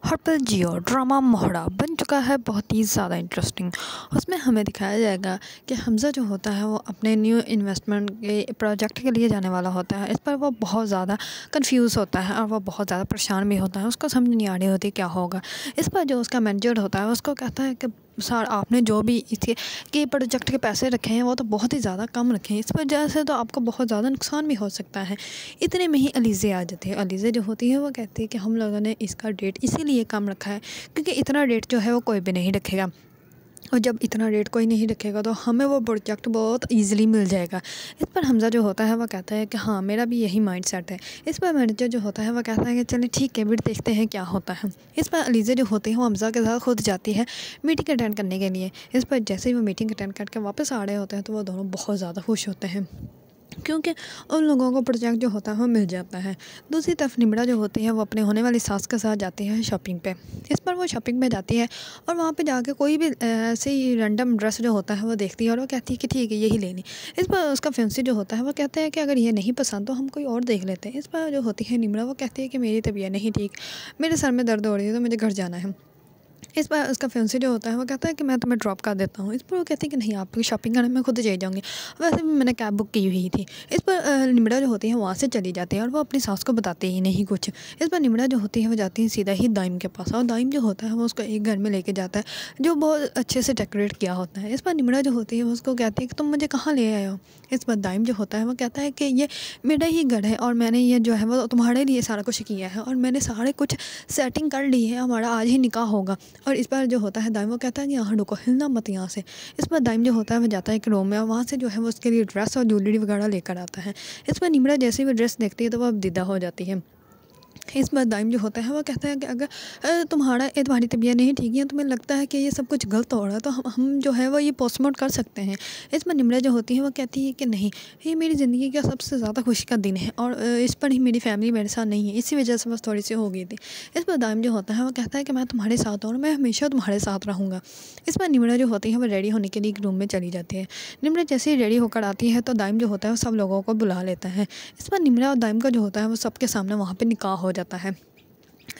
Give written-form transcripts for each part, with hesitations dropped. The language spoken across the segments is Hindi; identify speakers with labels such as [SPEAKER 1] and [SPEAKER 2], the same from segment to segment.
[SPEAKER 1] हर पल जियो ड्रामा मोहरा बन चुका है बहुत ही ज़्यादा इंटरेस्टिंग। उसमें हमें दिखाया जाएगा कि हमज़ा जो होता है वो अपने न्यू इन्वेस्टमेंट के प्रोजेक्ट के लिए जाने वाला होता है। इस पर वो बहुत ज़्यादा कंफ्यूज होता है और वो बहुत ज़्यादा परेशान भी होता है। उसको समझ नहीं आ रही होती क्या होगा। इस पर जो उसका मैनेजर होता है उसको कहता है कि सर आपने जो भी इसके के प्रोजेक्ट के पैसे रखे हैं वो तो बहुत ही ज़्यादा कम रखे हैं, इस वजह से तो आपको बहुत ज़्यादा नुकसान भी हो सकता है। इतने में ही अलीज़े आ जाती है। अलीज़े जो होती है वो कहती है कि हम लोगों ने इसका डेट इसीलिए कम रखा है क्योंकि इतना डेट जो है वो कोई भी नहीं रखेगा, और जब इतना रेट कोई नहीं रखेगा तो हमें वो प्रोजेक्ट बहुत इजीली मिल जाएगा। इस पर हमज़ा जो होता है वो कहता है कि हाँ मेरा भी यही माइंड सेट है। इस पर मैनेजर जो होता है वो कहता है कि चलें ठीक है फिर देखते हैं क्या होता है। इस पर अलीज़ा जो होती है वो हमज़ा के साथ खुद जाती है मीटिंग अटेंड करने के लिए। इस पर जैसे ही वो मीटिंग अटेंड करके वापस आ रहे होते हैं तो वो दोनों बहुत ज़्यादा खुश होते हैं क्योंकि उन लोगों को प्रोजेक्ट जो होता है वो मिल जाता है। दूसरी तरफ निम्रा जो होती है वो अपने होने वाली सास के साथ जाती है शॉपिंग पे। इस पर वो शॉपिंग पे जाती है और वहाँ पे जाके कोई भी ऐसे ही रैंडम ड्रेस जो होता है वो देखती है और वो कहती है कि ठीक है यही लेनी। इस पर उसका फियांसी जो होता है वो कहता है कि अगर ये नहीं पसंद तो हम कोई और देख लेते हैं। इस पर जो होती है निम्रा वो कहती है कि मेरी तबीयत नहीं ठीक, मेरे सर में दर्द हो रही है तो मुझे घर जाना है। इस पर उसका फियांसी जो होता है वो कहता है कि मैं तुम्हें ड्रॉप कर देता हूँ। इस पर वो कहती है कि नहीं आपकी शॉपिंग करने मैं खुद चली जाऊँगी, वैसे भी मैंने कैब बुक की हुई थी। इस पर निम्रा जो होती है वहाँ से चली जाती है और वो अपनी सास को बताती ही नहीं कुछ। इस पर निम्रा जो होती है वो जाती है सीधा ही दाइम के पास और दाइम जो होता है वो उसको एक घर में लेके जाता है जो बहुत अच्छे से डेकोरेट किया होता है। इस पर निम्रा जो होती है वो उसको कहती है कि तुम मुझे कहाँ ले आए हो। इस पर दाइम जो होता है वो कहता है कि ये मेरा ही घर है और मैंने ये जो है वो तुम्हारे लिए सारा कुछ किया है और मैंने सारे कुछ सेटिंग कर ली है, हमारा आज ही निकाह होगा। और इस पर जो होता है दाइम वो कहता है कि यहाँ रुको, हिलना मत यहाँ से। इस पर दाइम जो होता है वो जाता है एक रूम में और वहाँ से जो है वो उसके लिए ड्रेस और ज्वेलरी वगैरह लेकर आता है। इस पर निम्रा जैसे ही वो ड्रेस देखती है तो वह दिदा हो जाती है। इस बार दाइम जो होता है वो कहता है कि अगर तुम्हारी तबीयत नहीं ठीक है, तुम्हें लगता है कि ये सब कुछ गलत हो रहा है तो हम जो है वो ये पोस्टपोन कर सकते हैं। इस पर निम्रा जो होती है वो कहती है कि नहीं, ये मेरी ज़िंदगी का सबसे ज़्यादा खुशी का दिन है और इस पर ही मेरी फैमिली मेरे साथ नहीं है, इसी वजह से बस थोड़ी सी हो गई थी। इस पर दाइम जो होता है वो कहता है कि मैं तुम्हारे साथ हूँ और मैं हमेशा तुम्हारे साथ रहूँगा। इस पर निम्रा जो होती है वो रेडी होने के लिए एक रूम में चली जाती है। निम्रा जैसे ही रेडी होकर आती है तो दाइम जो होता है वो सब लोगों को बुला लेता है। इस पर निम्रा और दाइम का जो होता है वो सबके सामने वहाँ पर निकाह हो जाता है।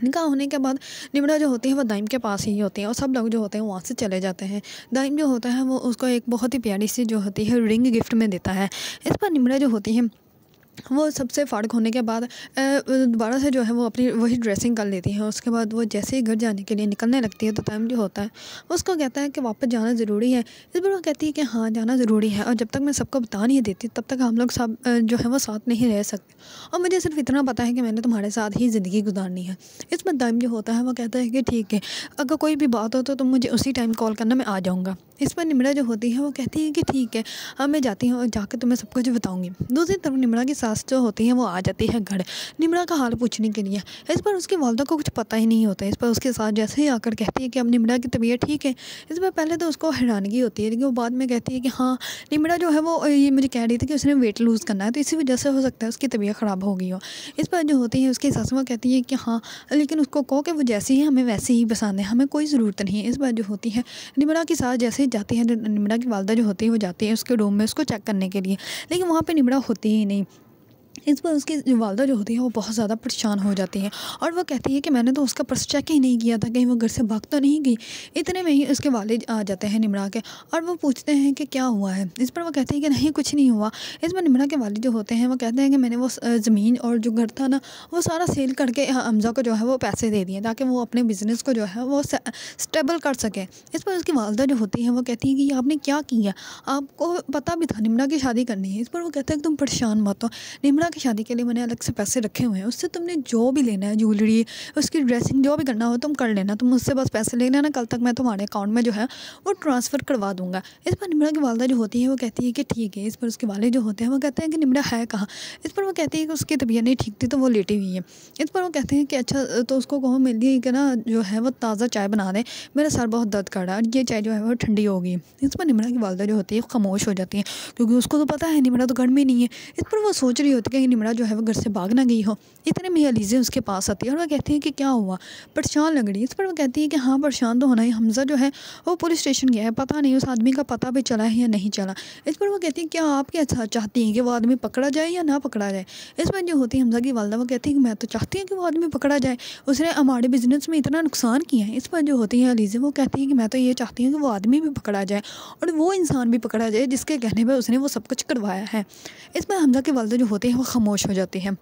[SPEAKER 1] निकाह होने के बाद निम्रा जो होती है वो दाइम के पास ही होती है और सब लोग जो होते हैं वहाँ से चले जाते हैं। दाइम जो होता है वो उसको एक बहुत ही प्यारी सी जो होती है रिंग गिफ्ट में देता है। इस पर निम्रा जो होती है वो सबसे फ़ारिग होने के बाद दोबारा से जो है वो अपनी वही ड्रेसिंग कर लेती है। उसके बाद वो जैसे ही घर जाने के लिए निकलने लगती है तो टाइम जो होता है वो उसको कहता है कि वापस जाना ज़रूरी है। इस पर वो कहती है कि हाँ जाना ज़रूरी है और जब तक मैं सबको बता नहीं देती तब तक हम लोग सब जो है वो साथ नहीं रह सकते और मुझे सिर्फ इतना पता है कि मैंने तुम्हारे साथ ही ज़िंदगी गुजारनी है। इस पर टाइम जो होता है वो कहता है कि ठीक है, अगर कोई भी बात हो तो तुम मुझे उसी टाइम कॉल करना, मैं आ जाऊँगा। इस पर निम्रा जो होती है वो कहती है कि ठीक है, अब मैं जाती हूँ और जाकर तुम्हें सब कुछ बताऊँगी। दूसरी तरफ निम्रा की सास जो होती है वो आ जाती है घर निम्रा का हाल पूछने के लिए। इस पर उसकी वालदा को कुछ पता ही नहीं होता। इस पर उसके साथ जैसे ही आकर कहती है कि अब निम्रा की तबीयत ठीक है। इस पर पहले तो उसको हैरानगी होती है लेकिन वो बाद में कहती है कि हाँ निम्रा जो है वो ये मुझे कह रही थी कि उसने वेट लूज़ करना है तो इसी वजह से हो सकता है उसकी तबीयत ख़राब हो गई हो। इस पर जो होती है उसकी सास वो कहती है कि हाँ लेकिन उसको कहो कि वो जैसी है हमें वैसे ही पसंद है, हमें कोई ज़रूरत नहीं है। इस बार जो होती है निम्रा की सास जैसे ही जाती है, निम्रा की वालदा जो होती है वो जाती है उसके रूम में उसको चेक करने के लिए, लेकिन वहाँ पे निम्रा होती ही नहीं। इस पर उसकी जो वालदा जो होती है वो बहुत ज़्यादा परेशान हो जाती है और वो कहती है कि मैंने तो उसका पर्स चेक ही नहीं किया था, कहीं वो घर से भाग तो नहीं गई। इतने में ही उसके वालिद आ जाते हैं निम्रा के और वो पूछते हैं कि क्या हुआ है। इस पर वो कहते हैं कि नहीं कुछ नहीं हुआ। इस पर निम्रा के वालिद जो होते हैं वो कहते हैं कि मैंने वो ज़मीन और जो घर था ना वो सारा सेल करके हमज़ा को जो है वो पैसे दे दिए ताकि वो अपने बिज़नेस को जो है वो स्टेबल कर सके। इस पर उसकी वालदा जो होती है वो कहती है कि आपने क्या किया, आपको पता भी था निम्रा की शादी करनी है। इस पर वो कहते हैं कि तुम परेशान मत हो, निम्रा की शादी के लिए मैंने अलग से पैसे रखे हुए हैं, उससे तुमने जो भी लेना है ज्वेलरी उसकी ड्रेसिंग जो भी करना हो तुम कर लेना, तुम मुझसे बस पैसे लेना ना, कल तक मैं तुम्हारे अकाउंट में जो है वो ट्रांसफ़र करवा दूंगा। इस पर निम्रा की वालदा जो होती है वो कहती है कि ठीक है। इस पर उसके वाले जो होते हैं वो कहते हैं कि निम्रा है कहाँ। इस पर वो कहती है कि उसकी तबीयत नहीं ठीक थी तो वो लेटी हुई है। इस पर वो कहते हैं कि अच्छा तो उसको कहो मेरे कि ना जो है वो ताज़ा चाय बना दे, मेरा सर बहुत दर्द कर रहा है और ये चाय जो है वो ठंडी होगी। इस पर निम्रा की वालदा जो होती है खामोश हो जाती है क्योंकि उसको तो पता है निम्रा तो घर में नहीं है। इस पर वो सोच रही होती है कहीं निमरा जो है वो घर से भाग ना गई हो। इतने में अलीज़ा उसके पास आती है और वह कहती है कि क्या हुआ, परेशान लग रही है। इस पर वो कहती है कि हाँ परेशान तो होना ही, हमज़ा जो है वो पुलिस स्टेशन गया है, पता नहीं उस आदमी का पता भी चला है या नहीं चला। इस पर वो कहती है क्या आप क्या चाहती हैं कि वो आदमी पकड़ा जाए या ना पकड़ा जाए। इस पर जो होती है हमज़ा की वालदा वो कहती है कि मैं तो चाहती हूँ कि वो आदमी पकड़ा जाए, उसने हमारे बिज़नेस में इतना नुकसान किया है। इस पर जो होती है अलीज़ा वो कहती है कि मैं तो ये चाहती हूँ कि वो आदमी भी पकड़ा जाए और वो इंसान भी पकड़ा जाए जिसके कहने पर उसने वो सब कुछ करवाया है। इस पर हमज़ा की वालदा जो होती है वो खामोश हो जाती है।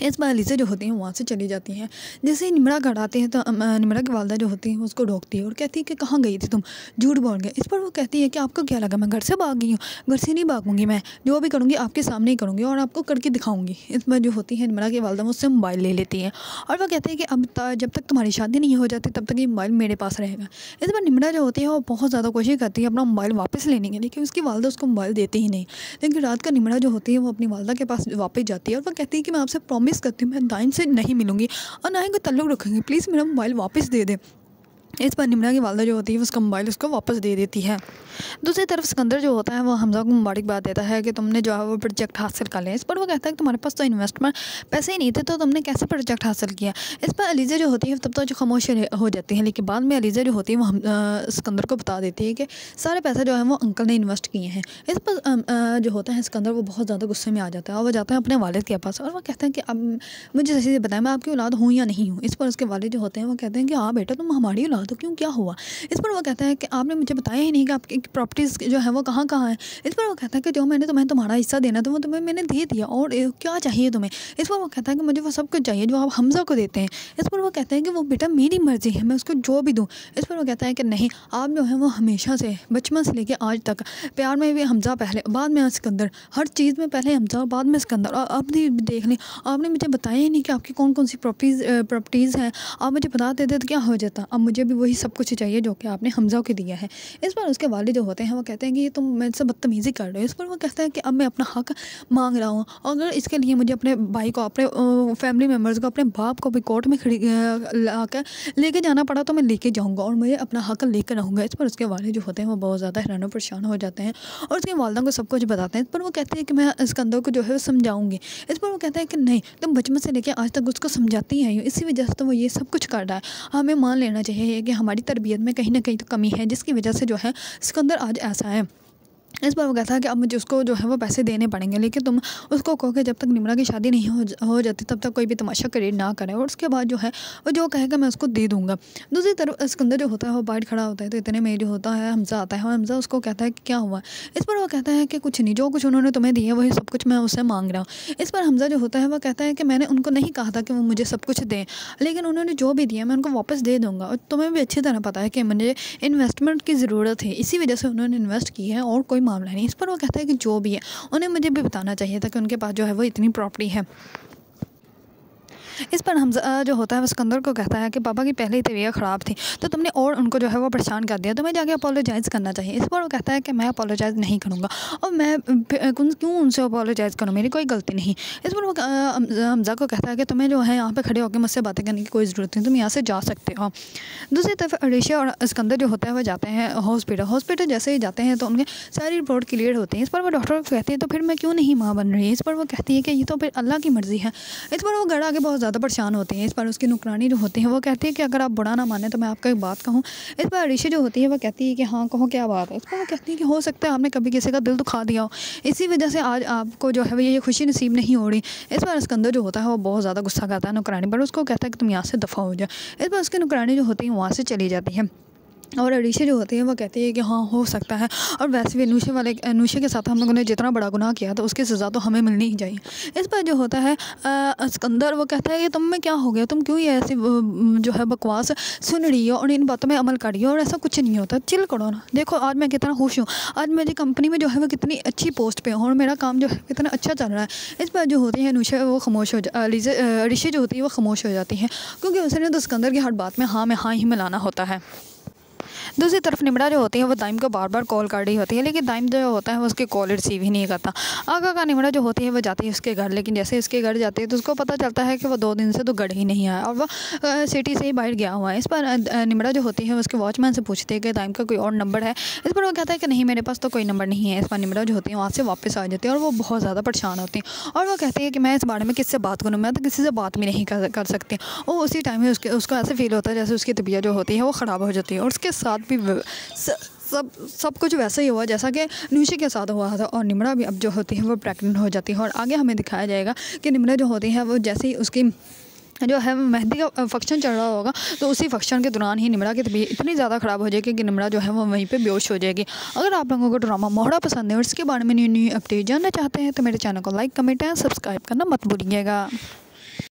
[SPEAKER 1] इस बार अलीज़ा जो होती हैं वहाँ से चली जाती हैं। जैसे ही निमरा घर आते हैं तो निमरा की वालदा जो होती है वो उसको रोकती है और कहती है कि कहाँ गई थी तुम, झूठ बोल गए। इस पर वो कहती है कि आपको क्या लगा मैं घर से भाग गई हूँ, घर से नहीं भागूंगी, मैं जो भी करूँगी आपके सामने ही करूँगी और आपको करके दिखाऊंगी। इस बार जो होती है निमरा की वालदा मुझसे मोबाइल ले लेती है और वह कहती है कि अब जब तक तुम्हारी शादी नहीं हो जाती तब तक ये मोबाइल मेरे पास रहेगा। इस बार निमरा जो होती है वो बहुत ज़्यादा कोशिश करती है अपना मोबाइल वापस लेने की, लेकिन उसकी वालदा उसको मोबाइल देती ही नहीं। लेकिन रात का निमरा जो होती है वो अपनी वालदा के पास वापस जाती है और वह कहती है कि मैं आपसे प्रॉमिस करती हूँ मैं दाइन से नहीं मिलूंगी और ना ही कोई ताल्लुक़ रखूंगी, प्लीज़ मेरा मोबाइल वापस दे दे। इस पर निमरा की वालदा जो होती है उसका मोबाइल उसको वापस दे देती है। दूसरी तरफ सिकंदर जो होता है वो हमज़ा को मुबारकबाद देता है कि तुमने जो है वो प्रोजेक्ट हासिल कर लिया। इस पर वो कहता है कि तुम्हारे पास तो इन्वेस्टमेंट पैसे ही नहीं थे तो तुमने कैसे प्रोजेक्ट हासिल किया। इस पर अलीज़ा जो होती है तब तो जो खामोश हो जाती है, लेकिन बाद में अलीज़ा जो होती है वो सिकंदर को बता देती है कि सारे पैसे जो है वो अंकल ने इन्वेस्ट किए हैं। इस पर जो होता है सिकंदर वो बहुत ज़्यादा गुस्से में आ जाता है और वह जाता है अपने वालिद के पास और वह कहता है कि अब मुझे सही से बताएं मैं आपकी औलाद हूँ या नहीं हूँ। इस पर उसके वालिद जो होते हैं वो कहते हैं कि हाँ बेटा तुम हमारी औलाद हो, क्यों क्या हुआ। इस पर वो कहता है कि आपने मुझे बताया ही नहीं कि आपकी प्रॉपर्टीज़ जो है वो कहाँ कहाँ है। इस पर वो कहता है कि जो मैंने तुम्हारा हिस्सा देना था वो तुम्हें मैंने दे दिया और क्या चाहिए तुम्हें। इस पर वो कहता है कि मुझे वो सब कुछ चाहिए जो आप हमज़ा को देते हैं। इस पर वो कहता है कि वो बेटा मेरी मर्ज़ी है मैं उसको जो भी दूँ। इस पर वो कहता है कि नहीं आप जो है वो हमेशा से बचपन से लेकर आज तक प्यार में भी हमज़ा पहले बाद में सिकंदर, हर चीज़ में पहले हमज़ा बाद में सिकंदर। और अब भी देख लें आपने मुझे बताया ही नहीं कि आपकी कौन कौन सी प्रॉपर्टीज़ हैं, आप मुझे बता देते तो क्या हो जाता। अब मुझे भी वही सब कुछ चाहिए जो कि आपने हमज़ा को दिया है। इस पर उसके वालिद जो होते हैं वो कहते हैं कि ये तुम मेरे से बदतमीज़ी कर रहे हो। इस पर वो कहता है कि अब मैं अपना हक मांग रहा हूँ और अगर इसके लिए मुझे अपने भाई को, अपने फैमिली मेम्बर्स को, अपने बाप को भी कोर्ट में खड़ी ला कर लेके जाना पड़ा तो मैं लेके जाऊँगा और मुझे अपना हक लेकर रहूँगा। इस पर उसके वालिद जो होते हैं वो बहुत ज़्यादा हैरान परेशान हो जाते हैं और उसकी वालदा को सब कुछ बताते हैं। इस पर वो कहते हैं कि मैं सिकंदर को जो है वो समझाऊँगी। इस पर वो कहता है कि नहीं तुम बचपन से लेकर आज तक उसको समझाती हैं, इसी वजह से तो वो ये सब कुछ कर रहा है। हमें मान लेना चाहिए कि हमारी तरबियत में कहीं ना कहीं तो कमी है जिसकी वजह से जो है सिकंदर आज ऐसा है। इस पर वो कहता है कि अब मुझे उसको जो है वो पैसे देने पड़ेंगे, लेकिन तुम उसको कहो कि जब तक निमरा की शादी नहीं हो जाती तब तक कोई भी तमाशा क्रिएट ना करे और उसके बाद जो है वो जो कहेगा मैं उसको दे दूँगा। दूसरी तरफ सिकंदर जो होता है वो बाहर खड़ा होता है तो इतने में जो होता है हमज़ा आता है और हमज़ा उसको कहता है कि क्या हुआ। इस पर वो कहता है कि कुछ नहीं, जो कुछ उन्होंने तुम्हें दिया वही सब कुछ मैं उससे मांग रहा हूँ। इस पर हमज़ा जो होता है वो कहता है कि मैंने उनको नहीं कहा था कि वो मुझे सब कुछ दें, लेकिन उन्होंने जो भी दिया मैं उनको वापस दे दूँगा और तुम्हें भी अच्छी तरह पता है कि मुझे इन्वेस्टमेंट की ज़रूरत है, इसी वजह से उन्होंने इन्वेस्ट की है और कोई मामला नहीं। इस पर वो कहता है कि जो भी है उन्हें मुझे भी बताना चाहिए था कि उनके पास जो है वो इतनी प्रॉपर्टी है। इस पर हमज़ा जो होता है वो सिकंदर को कहता है कि पापा की पहले ही तबीयत ख़राब थी तो तुमने और उनको जो है वो परेशान कर दिया, तुम्हें जाके अपोलोजाइज़ करना चाहिए। इस पर वो कहता है कि मैं अपोलोजाइज़ नहीं करूँगा और मैं क्यों उनसे अपोलोजाइज़ करूँ, मेरी कोई गलती नहीं। इस पर वो हमज़ा को कहता है कि तुम्हें जो है यहाँ पर खड़े होकर मुझसे बातें करने की कोई ज़रूरत नहीं, तुम यहाँ से जा सकते हो। दूसरी तरफ अरीशा और सिकंदर जो होता है वो जाते हैं हॉस्पिटल जैसे ही जाते हैं तो उनकी सारी रिपोर्ट क्लियर होती है। इस पर वो डॉक्टर को कहती है तो फिर मैं क्यों नहीं माँ बन रही। इस पर वो कहती है कि ये तो फिर अल्लाह की मर्ज़ी है। इस पर वो घर आके बहुत ज़्यादा परेशान होती हैं। इस पर उसकी नुकरानी जो होती है वो कहती है कि अगर आप बुरा ना माने तो मैं आपका एक बात कहूँ। इस पर अरीशा जो होती है वो कहती है कि हाँ कहो क्या बात है। इस पर वो कहती है कि हो सकता है आपने कभी किसी का दिल दुखा दिया हो, इसी वजह से आज आपको जो है ये खुशी नसीब नहीं हो रही। इस पर सिकंदर जो होता है वो बहुत ज़्यादा गुस्सा करता है नुकरानी पर, उसको कहता है कि तुम यहाँ से दफ़ा हो जाए। इस पर उसकी नुकरानी जो होती है वहाँ से चली जाती है और अरीशा जो होती है वो कहती है कि हाँ हो सकता है और वैसे भी नूशे के साथ हम लोगों ने जितना बड़ा गुनाह किया तो उसकी सज़ा तो हमें मिलनी ही चाहिए। इस पर जो होता है सिकंदर वो कहता है कि तुम में क्या हो गया, तुम क्यों ये ऐसी जो है बकवास सुन रही हो और इन बातों में अमल कर रही हो और ऐसा कुछ नहीं होता, चिल करो ना। देखो आज मैं कितना खुश हूँ, आज मेरी कंपनी में जो है वो कितनी अच्छी पोस्ट पे हूँ और मेरा काम जो है कितना अच्छा चल रहा है। इस पर जो होती है नूशा वो खामोश हो अरीशा जो होती है वो खामोश हो जाती है क्योंकि उसने तो सिकंदर की हर बात में हाँ में हाँ ही मिलाना होता है। दूसरी तरफ निमरा जो होती है वो दाइम को बार बार कॉल कर रही होती है, लेकिन दाइम जो होता है वो उसकी कॉल रिसीव ही नहीं करता। आखिरकार निमरा जो होती है वो जाती है उसके घर, लेकिन जैसे इसके घर जाती है तो उसको पता चलता है कि वो 2 दिन से तो घर ही नहीं आया और वह सिटी से ही बाहर गया हुआ है। इस पर निमरा जो होती है उसके वॉचमैन से पूछती है कि दाइम का कोई और नंबर है। इस पर वो कहता है कि नहीं, मेरे पास तो कोई नंबर नहीं है। इस पर निमरा जो होती है वहाँ से वापस आ जाती है और वो बहुत ज़्यादा परेशान होती है और वो कहती है कि मैं इस बारे में किससे बात करूँ, मैं तो किसी से बात भी नहीं कर सकती। और उसी टाइम में उसको ऐसे फील होता है जैसे उसकी तबीयत जो होती है वो ख़राब हो जाती है और उसके साथ भी सब कुछ वैसा ही हुआ जैसा कि न्यूशी के साथ हुआ था। और निमरा भी अब जो होती है वो प्रेग्नेंट हो जाती है और आगे हमें दिखाया जाएगा कि निमरा जो होती है वो जैसे ही उसकी जो है मेहंदी का फंक्शन चल रहा होगा तो उसी फंक्शन के दौरान ही निमरा की तबीयत इतनी ज़्यादा ख़राब हो जाएगी कि निमरा जो है वो वहीं पे बेहोश हो जाएगी। अगर आप लोगों को ड्रामा मोहरा पसंद है और इसके बारे में न्यू अपडेट जानना चाहते हैं तो मेरे चैनल को लाइक, कमेंट एंड सब्सक्राइब करना मत भूलिएगा।